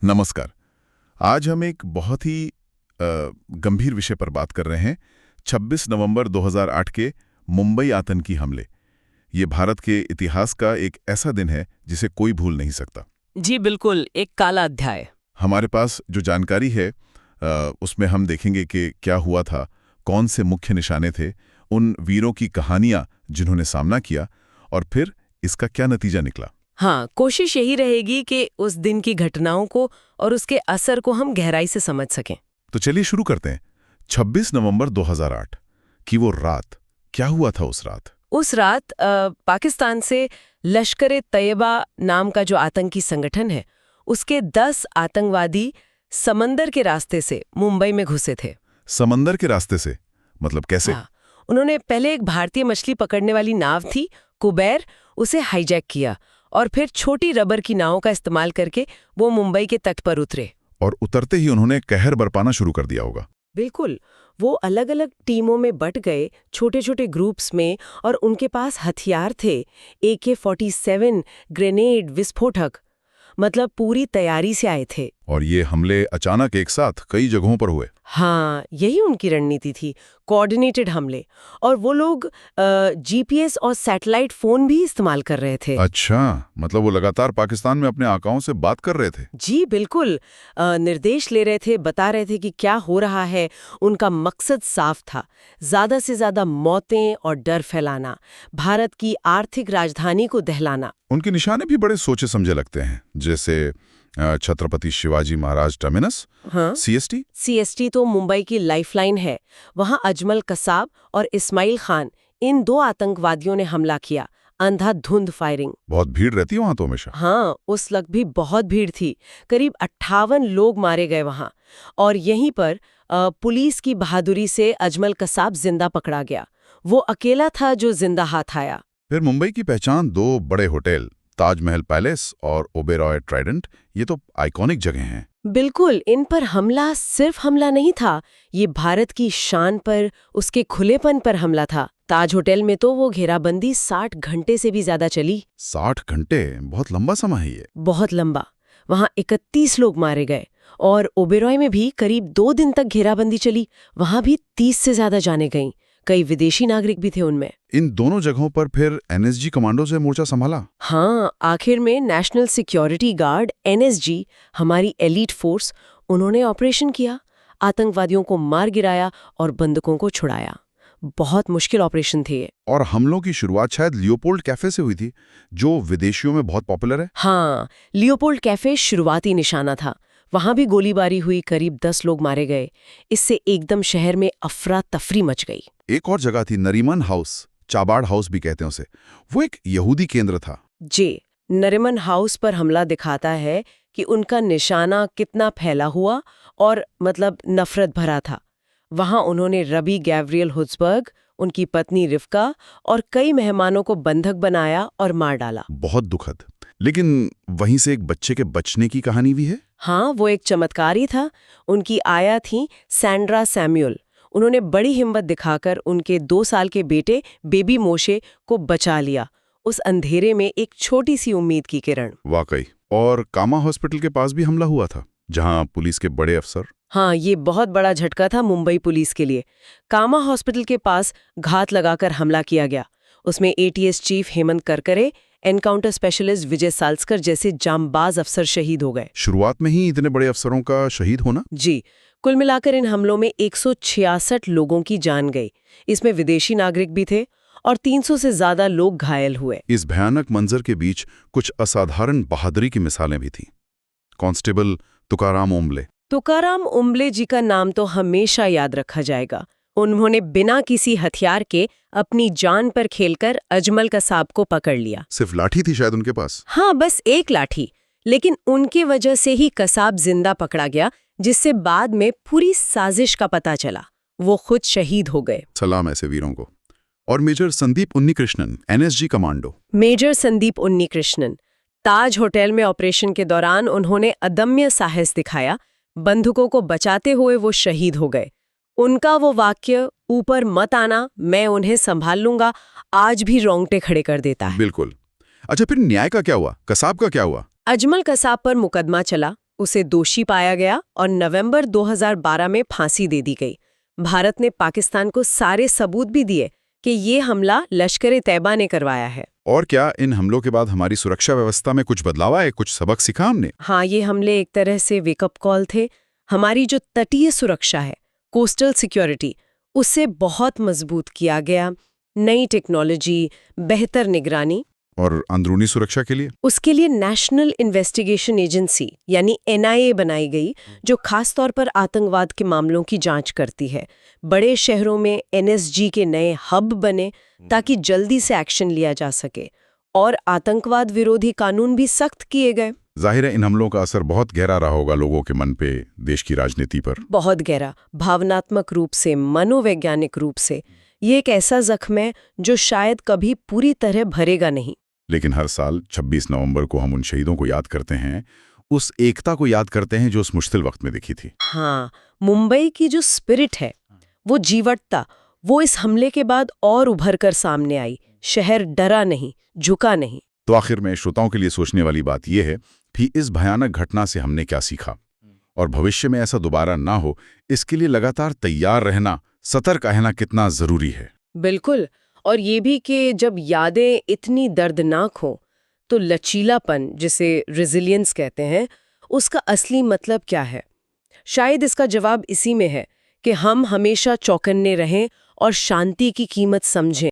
नमस्कार। आज हम एक बहुत ही गंभीर विषय पर बात कर रहे हैं। 26 नवंबर 2008 के मुंबई आतंकी हमले। ये भारत के इतिहास का एक ऐसा दिन है जिसे कोई भूल नहीं सकता। जी बिल्कुल, एक काला अध्याय। हमारे पास जो जानकारी है उसमें हम देखेंगे कि क्या हुआ था, कौन से मुख्य निशाने थे, उन वीरों की कहानियां जिन्होंने सामना किया, और फिर इसका क्या नतीजा निकला। हाँ, कोशिश यही रहेगी कि उस दिन की घटनाओं को और उसके असर को हम गहराई से समझ सकें। तो चलिए शुरू करते हैं। 26 नवंबर 2008 की वो रात, क्या हुआ था उस रात? उस रात पाकिस्तान से लश्कर-ए-तैयबा नाम का जो आतंकी संगठन है, उसके 10 आतंकवादी समंदर के रास्ते से मुंबई में घुसे थे। समंदर के रास्ते से? मतलब कैसे? हाँ, उन्होंने पहले एक भारतीय मछली पकड़ने वाली नाव थी कुबेर, उसे हाईजैक किया और फिर छोटी रबर की नावों का इस्तेमाल करके वो मुंबई के तट पर उतरे। और उतरते ही उन्होंने कहर बरपाना शुरू कर दिया होगा। बिल्कुल, वो अलग-अलग टीमों में बट गए, छोटे-छोटे ग्रुप्स में, और उनके पास हथियार थे, AK-47, ग्रेनेड, विस्फोटक, मतलब पूरी तैयारी से आए थे। और ये हमले अचानक एक साथ कई जगहों पर हुए। हाँ, यही उनकी रणनीति थी, कोऑर्डिनेटेड हमले। और वो लोग GPS और सैटेलाइट फोन भी इस्तेमाल कर रहे थे। अच्छा, मतलब वो लगातार पाकिस्तान में अपने आकाओं से बात कर रहे थे। जी बिल्कुल, निर्देश ले रहे थे, बता रहे थे कि क्या हो रहा है। उनका मकसद साफ था, ज्यादा से ज्यादा मौतें और डर फैलाना, भारत की आर्थिक राजधानी को दहलाना। उनके निशाने भी बड़े सोचे समझे लगते हैं, जैसे छत्रपति शिवाजी महाराज टर्मिनस। हाँ, CST तो मुंबई की लाइफलाइन है। वहां अजमल कसाब और इस्माइल खान, इन 2 आतंकवादियों ने हमला किया। अंधाधुंध फायरिंग। बहुत भीड़ रहती है वहां तो हमेशा। हाँ, उस वक्त भी बहुत भीड़ थी। करीब 58 लोग मारे गए वहां। और यहीं पर पुलिस की बहादुरी से अजमल कसाब जिंदा पकड़ा गया। वो अकेला था जो जिंदा हाथ आया। फिर मुंबई की पहचान 2 बड़े होटल, ताजमहल पैलेस और ओबेरॉय ट्राइडेंट, ये तो आइकॉनिक जगह हैं। बिल्कुल, इन पर हमला सिर्फ हमला नहीं था, ये भारत की शान पर, उसके खुलेपन पर हमला था। ताज होटल में तो वो घेराबंदी 60 घंटे से भी ज्यादा चली। 60 घंटे? बहुत लंबा समय है ये। बहुत लंबा। वहां 31 लोग मारे गए। और ओबेरॉय में भी करीब 2 दिन तक घेराबंदी चली। वहां भी 30 से ज्यादा जानें गईं। कई विदेशी नागरिक भी थे उनमें। इन दोनों जगहों पर फिर NSG कमांडो से मोर्चा संभाला। हाँ, आखिर में नेशनल सिक्योरिटी गार्ड NSG, हमारी एलीट फोर्स, उन्होंने ऑपरेशन किया, आतंकवादियों को मार गिराया और बंधकों को छुड़ाया। बहुत मुश्किल ऑपरेशन थे ये। और हमलों की शुरुआत शायद लियोपोल्ड कैफे से हुई थी, जो विदेशियों में बहुत पॉपुलर है। हाँ, लियोपोल्ड कैफे शुरुआती निशाना था। वहां भी गोलीबारी हुई, करीब 10 लोग मारे गए। इससे एकदम शहर में अफरा तफरी मच गई। एक और जगह थी, नरीमन हाउस, चाबाड़ हाउस भी कहते हैं उसे। वो एक यहूदी केंद्र था। जी, नरिमन हाउस पर हमला दिखाता है कि उनका निशाना कितना फैला हुआ और मतलब नफरत भरा था। वहां उन्होंने रबी गैब्रियल हुड्सबर्ग, उनकी पत्नी रिफ्का और कई मेहमानों को बंधक बनाया और मार डाला। बहुत दुखद। लेकिन वहीं से एक बच्चे के बचने की कहानी भी है। हाँ, वो एक चमत्कार ही था। उनकी आया थी सैंड्रा सैमुअल। उन्होंने बड़ी हिम्मत दिखाकर उनके 2 साल के बेटे बेबी मोशे को बचा लिया। उस अंधेरे में एक छोटी सी उम्मीद की किरण। वाकई। और कामा हॉस्पिटल के पास भी हमला हुआ था, जहां पुलिस के बड़े अफसर। हाँ, ये बहुत बड़ा झटका था मुंबई पुलिस के लिए। कामा हॉस्पिटल के पास घात लगाकर हमला किया गया। उसमें ATS chief Hemant Karkare, encounter specialist Vijay Salaskar जैसे जांबाज अफसर शहीद हो गए। शुरुआत में ही इतने बड़े अफसरों का शहीद होना। जी, कुल मिलाकर इन हमलों में 166 लोगों की जान गई। इसमें विदेशी नागरिक भी थे और 300 से ज्यादा लोग घायल हुए। इस भयानक मंजर के बीच कुछ असाधारण बहादुरी की मिसालें भी थीं। कांस्टेबल तुकाराम ओम्बले। तुकाराम ओम्बले जी का नाम तो हमेशा याद रखा जाएगा। उन्होंने बिना किसी हथियार के अपनी जान पर खेलकर अजमल कसाब को पकड़ लिया। सिर्फ लाठी थी शायद उनके पास। हाँ, बस एक लाठी, लेकिन उनकी वजह से ही कसाब जिंदा पकड़ा गया, जिससे बाद में पूरी साजिश का पता चला। वो खुद शहीद हो गए। सलाम ऐसे वीरों को। और major Sandeep Unnikrishnan, NSG commando. Major Sandeep Unnikrishnan, Taj hotel में ऑपरेशन के दौरान उन्होंने अदम्य साहस दिखाया। बंधुकों को बचाते हुए वो शहीद हो गए। उनका वो वाक्य, ऊपर मत आना, मैं उन्हें संभाल लूंगा, आज भी रोंगटे खड़े कर देता है। बिल्कुल। अच्छा, फिर न्याय का क्या हुआ? कसाब का क्या हुआ? अजमल कसाब पर मुकदमा चला। उसे दोषी पाया गया और नवंबर 2012 में फांसी दे दी गई। भारत ने पाकिस्तान को सारे सबूत भी दिए कि ये हमला लश्कर-ए-तैयबा ने करवाया है। और क्या इन हमलों के बाद हमारी सुरक्षा व्यवस्था में कुछ बदलाव आए, कुछ सबक सीखा हमने? हाँ, ये हमले एक तरह से वेकअप कॉल थे। हमारी जो तटीय सुरक्षा है, कोस्टल सिक्योरिटी, उसे बहुत मजबूत किया गया। नई टेक्नोलॉजी, बेहतर निगरानी और अंदरूनी सुरक्षा के लिए? उसके लिए नेशनल इन्वेस्टिगेशन एजेंसी यानी NIA बनाई गई, जो खास तौर पर आतंकवाद के मामलों की जांच करती है। बड़े शहरों में NSG के नए हब बने ताकि जल्दी से एक्शन लिया जा सके, और आतंकवाद विरोधी कानून भी सख्त किए गए। जाहिर है इन हमलों का असर बहुत गहरा रहा होगा लोगों के मन पे, देश की राजनीति पर। बहुत गहरा, भावनात्मक रूप से, मनोवैज्ञानिक रूप से। ये एक ऐसा जख्म है जो शायद कभी पूरी तरह भरेगा नहीं। लेकिन हर साल 26 नवंबर को हम उन शहीदों को याद करते हैं, उस एकता को याद करते हैं जो उस मुश्किल वक्त में दिखी थी। हाँ, मुंबई की जो स्पिरिट है, वो जीवटता, वो इस हमले के बाद और उभर कर सामने आई। शहर डरा नहीं, झुका नहीं। तो आखिर में श्रोताओं के लिए सोचने वाली बात यह है कि इस भयानक घटना से हमने क्या सीखा, और भविष्य में ऐसा दोबारा ना हो इसके लिए लगातार तैयार रहना, सतर्क रहना कितना जरूरी है। बिल्कुल, और ये भी कि जब यादें इतनी दर्दनाक हो तो लचीलापन, जिसे रेजिलियंस कहते हैं, उसका असली मतलब क्या है? शायद इसका जवाब इसी में है कि हम हमेशा चौकन्ने रहें और शांति की कीमत समझें।